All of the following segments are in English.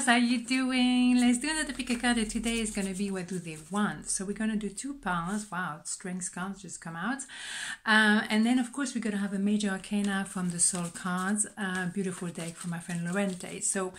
lovers, how you doing? Let's do another pick a card. Today is going to be what do they want. So we're going to do 2 piles. Wow, strength cards just come out. And then of course we're going to have a major arcana from the soul cards. Beautiful deck from my friend Lorente. So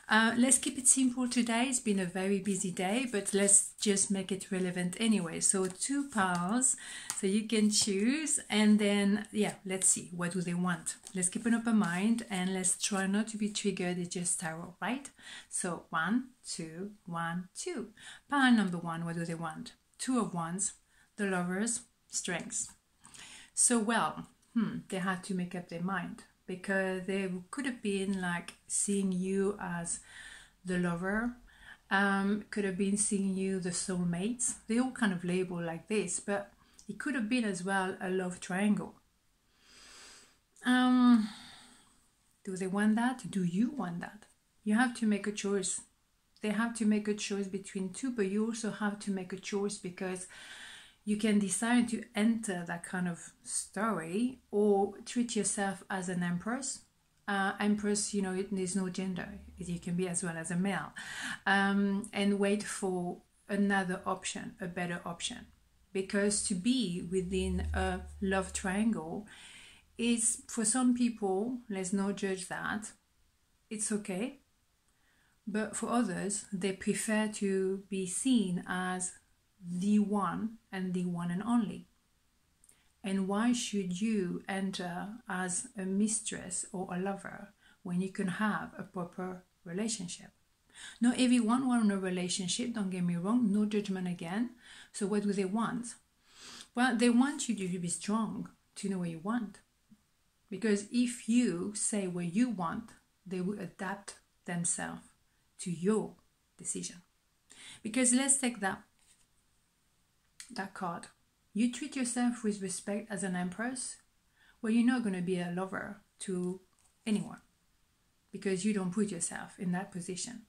let's keep it simple today. It's been a very busy day, but let's just make it relevant anyway. So 2 piles, so you can choose, and then yeah, let's see what do they want. Let's keep an open mind and let's try not to be triggered. It's just tarot, right? So 1, 2, 1, 2. Pile number 1, what do they want? 2 of Wands, the Lovers, Strengths. So well, they had to make up their mind, because they could have been like seeing you as the lover, could have been seeing you the soulmates. They all kind of label like this, but it could have been as well a love triangle. Do they want that? Do you want that? You have to make a choice. They have to make a choice between 2, but you also have to make a choice, because you can decide to enter that kind of story or treat yourself as an empress. Empress, you know, there's no gender. You can be as well as a male. And wait for another option, a better option. Because to be within a love triangle is, for some people, let's not judge that, it's okay. But for others, they prefer to be seen as the one and the one and only. And why should you enter as a mistress or a lover when you can have a proper relationship? Not everyone wants a relationship, don't get me wrong, no judgment again. So what do they want? Well, they want you to be strong, to know what you want. Because if you say what you want, they will adapt themselves to your decision. Because let's take that card. You treat yourself with respect as an empress, well, you're not going to be a lover to anyone, because you don't put yourself in that position.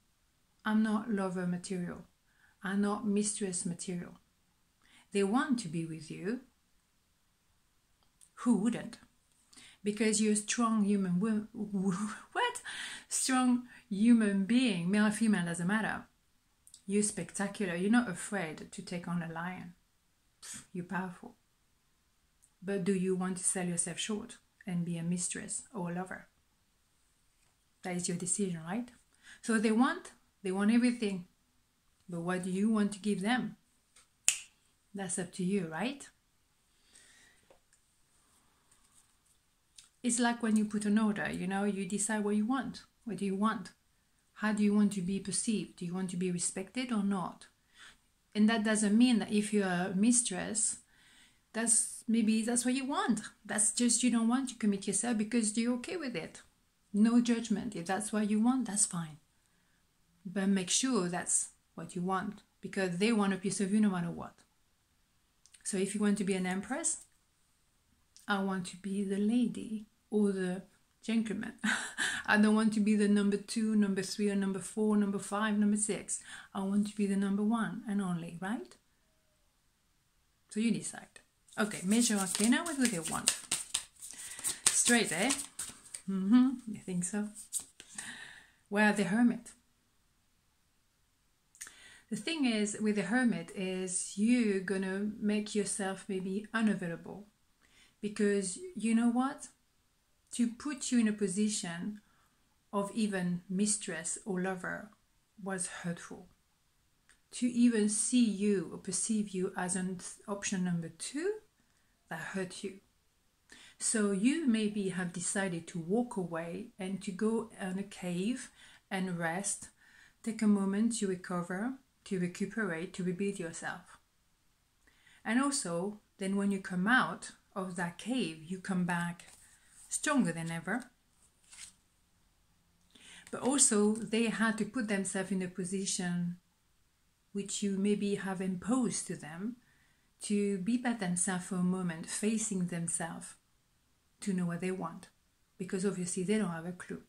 I'm not lover material. I'm not mistress material. They want to be with you. Who wouldn't? Because you're a strong human strong human being, male or female, doesn't matter. You're spectacular. You're not afraid to take on a lion. You're powerful. But do you want to sell yourself short and be a mistress or a lover? That is your decision, right? So they want everything. But what do you want to give them? That's up to you, right? It's like when you put an order, you know, you decide what you want. What do you want? How do you want to be perceived? Do you want to be respected or not? And that doesn't mean that if you're a mistress, that's what you want. That's just, you don't want to commit yourself because you're okay with it. No judgment. If that's what you want, that's fine. But make sure that's what you want, because they want a piece of you no matter what. So if you want to be an empress, I want to be the lady or the gentleman. I don't want to be the number 2, number 3, or number 4, number 5, number 6. I want to be the number 1 and only, right? So you decide. Okay, major arcana, what do they want? Straight, eh? You think so? Well, the Hermit. The thing is, with the Hermit, is you're gonna make yourself maybe unavailable. Because you know what? To put you in a position of even mistress or lover was hurtful. To even see you or perceive you as an option number 2, that hurt you. So you maybe have decided to walk away and to go in a cave and rest, take a moment to recover, to recuperate, to rebuild yourself. And also, then when you come out of that cave, you come back stronger than ever. But also, they had to put themselves in a position which you maybe have imposed to them, to be by themselves for a moment, facing themselves, to know what they want. Because obviously they don't have a clue.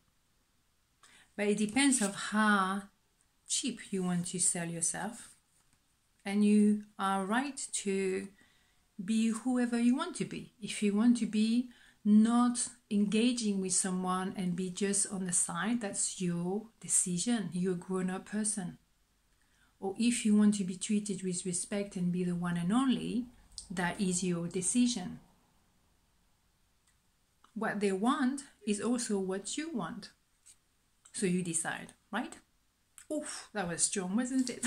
But it depends on how cheap you want to sell yourself. And you are right to be whoever you want to be. If you want to be not engaging with someone and be just on the side. That's your decision. You're a grown-up person. Or if you want to be treated with respect and be the one and only, that is your decision. What they want is also what you want. So you decide, right? Oof, that was strong, wasn't it?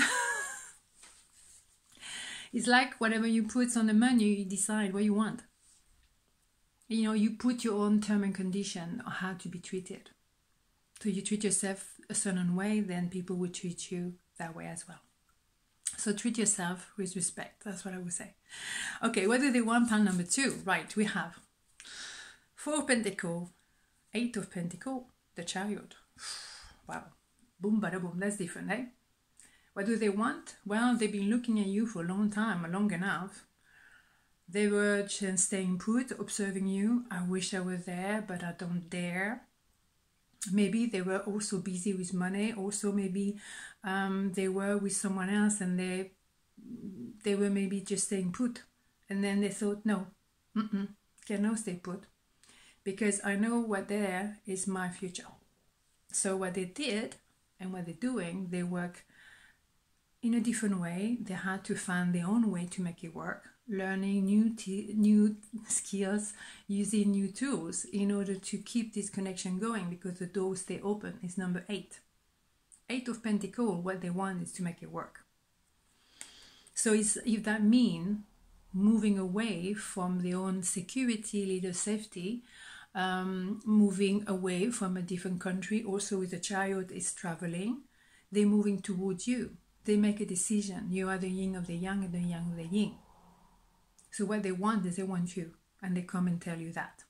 It's like whatever you put on the menu, you decide what you want. You know, you put your own term and condition on how to be treated. So you treat yourself a certain way, then people will treat you that way as well. So treat yourself with respect. That's what I would say. Okay, what do they want? Pile number 2. Right, we have 4 of Pentacles, 8 of Pentacles, the Chariot. Wow. Boom, bada boom. That's different, eh? What do they want? Well, they've been looking at you for a long time, long enough. They were just staying put, observing you. I wish I was there, but I don't dare. Maybe they were also busy with money. Also, maybe they were with someone else and they were maybe just staying put. And then they thought, no, cannot stay put. Because I know what there is my future. So what they did and what they're doing, they work in a different way. They had to find their own way to make it work. Learning new skills, using new tools in order to keep this connection going, because the doors stay open. Is number 8. 8 of Pentacles, what they want is to make it work. So if that means moving away from their own security, little safety, moving away from a different country, also with the Chariot is traveling, they're moving towards you. They make a decision. You are the yin of the yang and the yang of the yin. So what they want is they want you, and they come and tell you that.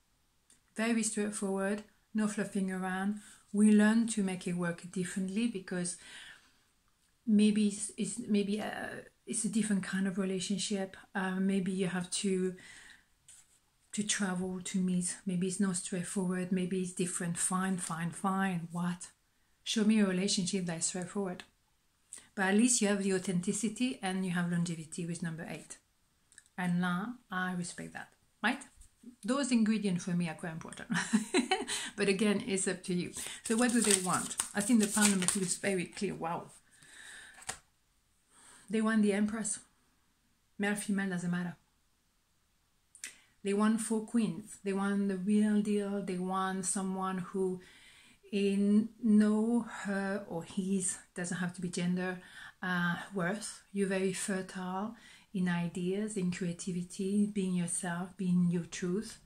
Very straightforward, no fluffing around. We learn to make it work differently because maybe it's a different kind of relationship. Maybe you have to travel to meet. Maybe it's not straightforward. Maybe it's different. Fine. What? Show me a relationship that is straightforward. But at least you have the authenticity and you have longevity with number 8. And now I respect that, right? Those ingredients for me are quite important. But again, it's up to you. So what do they want? I think the pile number 2 is very clear. Wow. They want the Empress. Male, female, doesn't matter. They want 4 queens. They want the real deal. They want someone who know her or his, doesn't have to be gender, worth. You're very fertile in ideas, in creativity, being yourself, being your truth.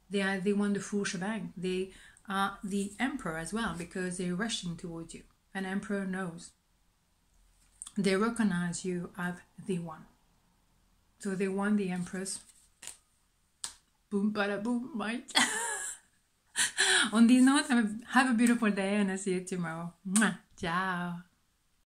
They want the full shebang. They are the Emperor as well, because they're rushing towards you. An Emperor knows. They recognize you as the one. So they want the Empress. Boom, bada boom, right? On this note, have a beautiful day and I'll see you tomorrow. Mwah. Ciao.